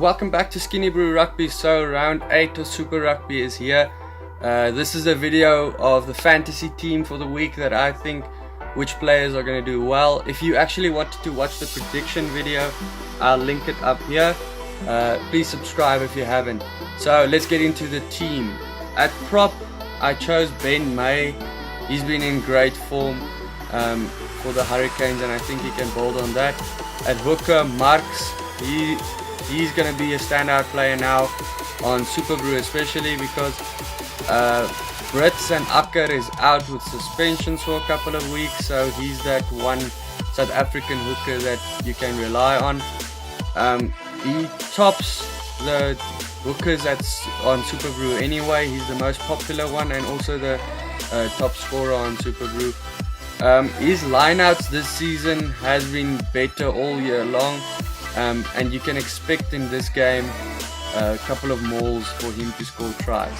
welcome back to Skinnybru Rugby. So round 8 of Super Rugby is here. This is a video of the fantasy team for the week that I think which players are going to do well. If you actually wanted to watch the prediction video, I'll link it up here. Please subscribe if you haven't. So let's get into the team. At prop, I chose Ben May. He's been in great form for the Hurricanes, and I think he can build on that. At hooker, Marks, he's going to be a standout player now on Superbru, especially because Brits and Akker is out with suspensions for a couple of weeks, so he's that one South African hooker that you can rely on. He tops the hookers that's on Superbru anyway. He's the most popular one and also the top scorer on Superbru. His lineouts this season has been better all year long, and you can expect in this game a couple of mauls for him to score tries.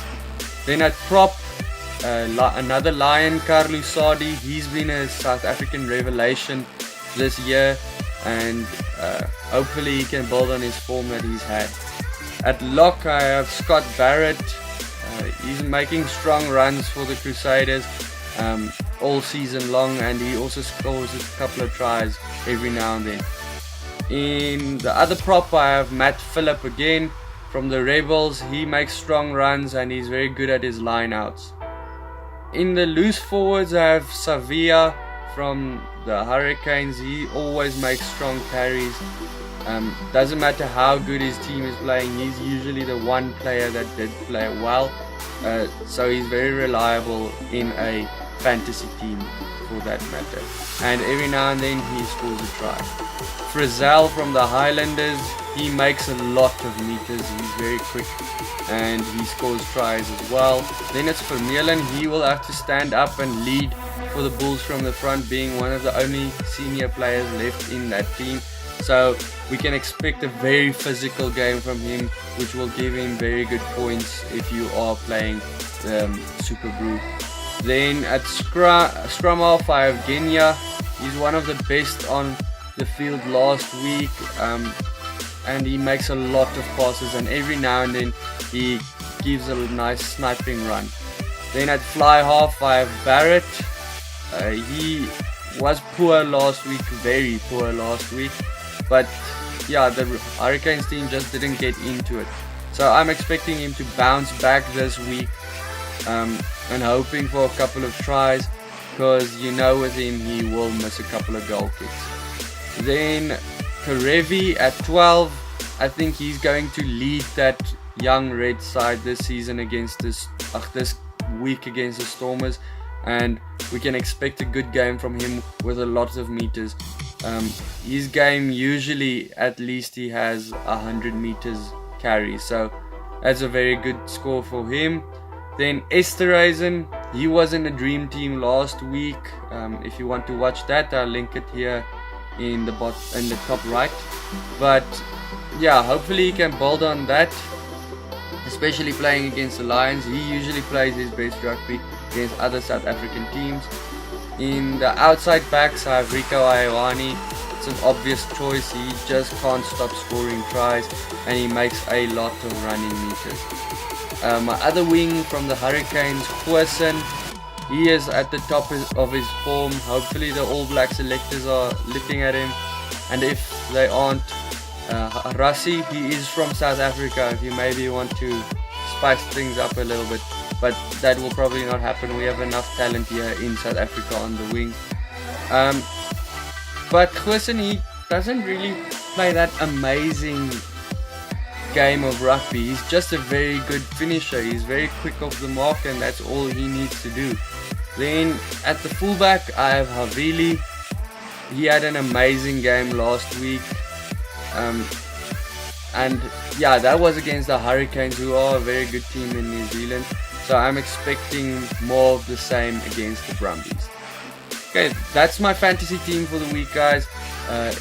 Then at prop, another Lion, Carlo Sadi. He's been a South African revelation this year, and hopefully he can build on his form that he's had. At lock, I have Scott Barrett. He's making strong runs for the Crusaders all season long, and he also scores a couple of tries every now and then. In the other prop, I have Matt Phillip again from the Rebels. He makes strong runs and he's very good at his lineouts. In the loose forwards, I have Savia from the Hurricanes. He always makes strong carries. Doesn't matter how good his team is playing, he's usually the one player that did play well. So he's very reliable in a fantasy team for that matter. And every now and then he scores a try. Frizzell from the Highlanders, he makes a lot of meters. He's very quick and he scores tries as well. Then it's Vermeulen. He will have to stand up and lead for the Bulls from the front, being one of the only senior players left in that team. So we can expect a very physical game from him, which will give him very good points if you are playing Superbru. Then at scrum half, I have Genya. He's one of the best on the field last week, and he makes a lot of passes, and every now and then he gives a nice sniping run. Then at fly half, I have Barrett. He was poor last week, very poor last week, but yeah, the Hurricanes team just didn't get into it. So I'm expecting him to bounce back this week, and hoping for a couple of tries, because you know with him he will miss a couple of goal kicks. Then Karevi at 12, I think he's going to lead that young red side this season against this week against the Stormers, and we can expect a good game from him with a lot of meters. His game usually at least he has 100 meters carry, so that's a very good score for him. Then Esterhuizen, he was in the dream team last week. If you want to watch that, I'll link it here in the top right. But yeah, hopefully he can build on that, especially playing against the Lions. He usually plays his best rugby against other South African teams. In the outside backs, I have Rico Ioane. It's an obvious choice. He just can't stop scoring tries, and he makes a lot of running meters. My other wing from the Hurricanes, Huisen, he is at the top of his form. Hopefully the All Black selectors are looking at him, and if they aren't, Rassi, he is from South Africa, if you maybe want to spice things up a little bit, but that will probably not happen. We have enough talent here in South Africa on the wing. But Huisen, he doesn't really play that amazing game of rugby. He's just a very good finisher. He's very quick off the mark, and that's all he needs to do. Then at the fullback, I have Havili. He had an amazing game last week, and yeah, that was against the Hurricanes, who are a very good team in New Zealand. So I'm expecting more of the same against the Brumbies. Okay, that's my fantasy team for the week, guys.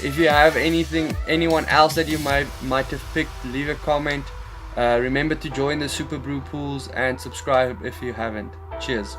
If you have anyone else that you might have picked, leave a comment. Remember to join the Superbru pools and subscribe if you haven't. Cheers.